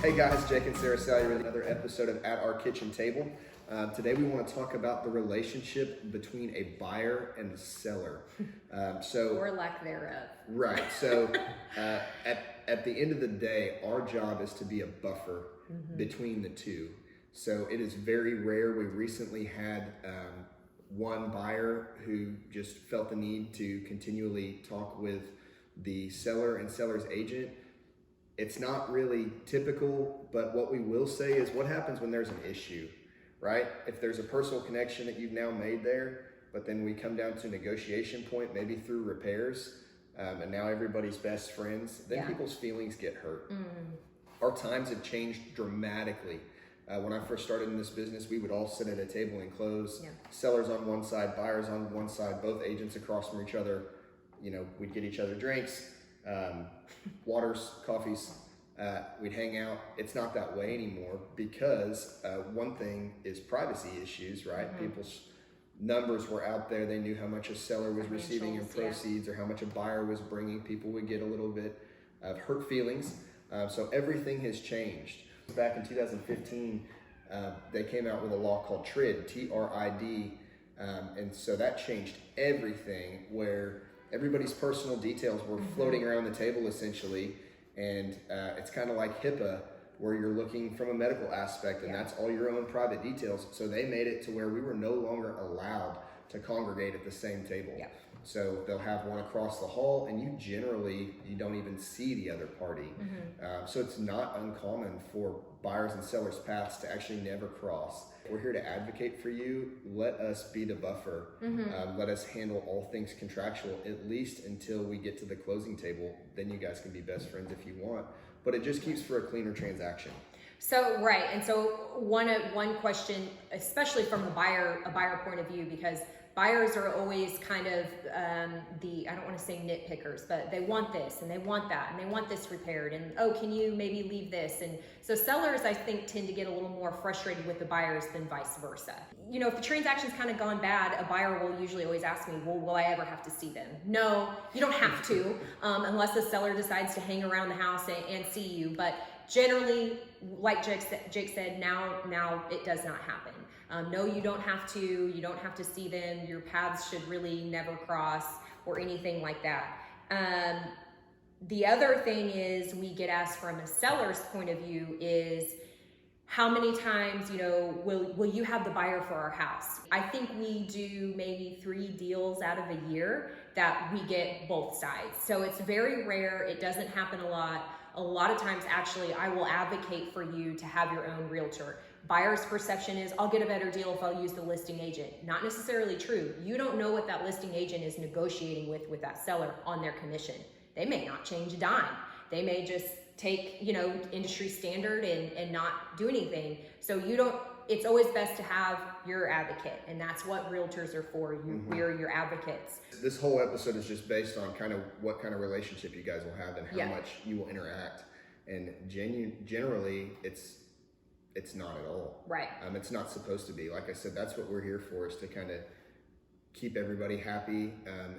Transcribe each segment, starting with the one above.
Hey guys, Jake and Sarah Sally with another episode of At Our Kitchen Table. Today we want to talk about the relationship between a buyer and a seller. Or lack thereof. Right. So at the end of the day, our job is to be a buffer between the two. So it is very rare. We recently had one buyer who just felt the need to continually talk with the seller and seller's agent. It's not really typical, but what we will say is what happens when there's an issue, right? If there's a personal connection that you've now made there, but then we come down to a negotiation point, maybe through repairs, and now everybody's best friends, then people's feelings get hurt. Our times have changed dramatically. When I first started in this business, we would all sit at a table and close. Sellers on one side, buyers on one side, both agents across from each other. You know, we'd get each other drinks, waters, coffees, we'd hang out. It's not that way anymore because one thing is privacy issues, right? People's numbers were out there. They knew how much a seller was receiving in proceeds or how much a buyer was bringing. People would get a little bit of hurt feelings. So everything has changed. Back in 2015, they came out with a law called TRID, T-R-I-D, and so that changed everything, where everybody's personal details were floating around the table essentially, and it's kind of like HIPAA, where you're looking from a medical aspect, and that's all your own private details. So they made it to where we were no longer allowed to congregate at the same table. So they'll have one across the hall, and you don't even see the other party. So it's not uncommon for buyers and sellers' paths to actually never cross. We're here to advocate for you. Let us be the buffer. Let us handle all things contractual, at least until we get to the closing table. Then you guys can be best friends if you want. But it just keeps for a cleaner transaction. So, right. And so one question, especially from a buyer point of view, because buyers are always kind of I don't want to say nitpickers, but they want this and they want that and they want this repaired, and oh, can you maybe leave this? And so sellers, I think, tend to get a little more frustrated with the buyers than vice versa. You know, if the transaction's kind of gone bad, a buyer will usually always ask me, well, will I ever have to see them? No, you don't have to, unless the seller decides to hang around the house and see you. But generally, like Jake said, now it does not happen. No, you don't have to. You don't have to see them. Your paths should really never cross or anything like that. The other thing is we get asked from a seller's point of view is how many times, will you have the buyer for our house? I think we do maybe 3 deals out of a year that we get both sides. So it's very rare. It doesn't happen a lot. A lot of times, actually, I will advocate for you to have your own realtor. Buyer's perception is, I'll get a better deal if I'll use the listing agent. Not necessarily true. You don't know what that listing agent is negotiating with that seller on their commission. They may not change a dime. They may just take, industry standard and not do anything. So it's always best to have your advocate, and that's what realtors are for. We're your advocates. This whole episode is just based on kind of what kind of relationship you guys will have and how much you will interact. And generally, it's not at all. Right. It's not supposed to be. Like I said, that's what we're here for, is to kind of keep everybody happy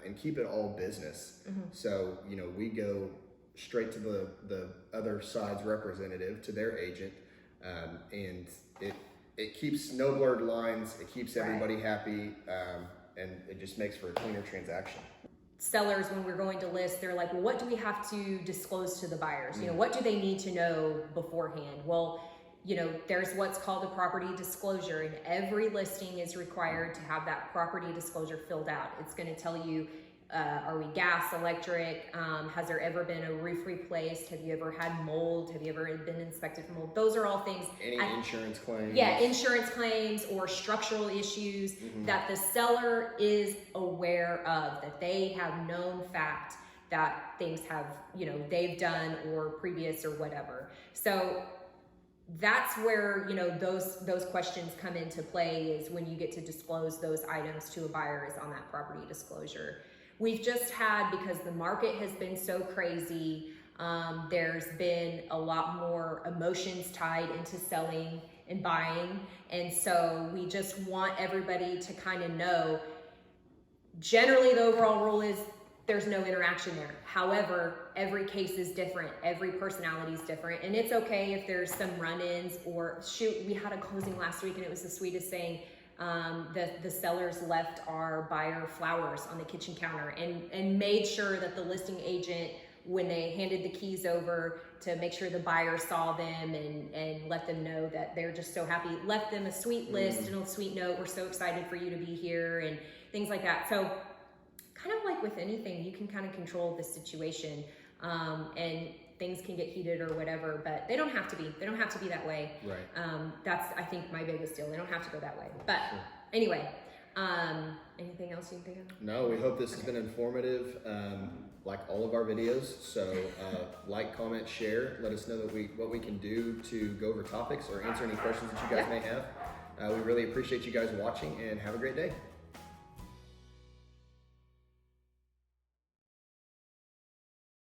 and keep it all business. So, we go straight to the other side's representative, to their agent, and it keeps no blurred lines. It keeps everybody happy, and it just makes for a cleaner transaction. Sellers, when we're going to list, they're like, well, what do we have to disclose to the buyers? What do they need to know beforehand? Well, there's what's called a property disclosure, and every listing is required to have that property disclosure filled out. It's going to tell you, are we gas, electric? Has there ever been a roof replaced? Have you ever had mold? Have you ever been inspected for mold? Those are all things. Any insurance claims? Yeah, insurance claims or structural issues that the seller is aware of, that they have known fact that things have, they've done or previous or whatever. So that's where, those questions come into play, is when you get to disclose those items to a buyer, is on that property disclosure. We've just had, because the market has been so crazy, there's been a lot more emotions tied into selling and buying. And so we just want everybody to kind of know, generally the overall rule is there's no interaction there. However, every case is different. Every personality is different. And it's okay if there's some run-ins or shoot, we had a closing last week and it was the sweetest thing. The sellers left our buyer flowers on the kitchen counter and made sure that the listing agent, when they handed the keys over, to make sure the buyer saw them and let them know that they're just so happy, left them a sweet list and a sweet note. We're so excited for you to be here and things like that. So kind of like with anything, you can kind of control the situation, and things can get heated or whatever, but they don't have to be. They don't have to be that way. Right. That's, I think, my biggest deal. They don't have to go that way. But anyway, anything else you can think of? No, we hope this has been informative, like all of our videos. So like, comment, share. Let us know that what we can do to go over topics or answer any questions that you guys may have. We really appreciate you guys watching, and have a great day.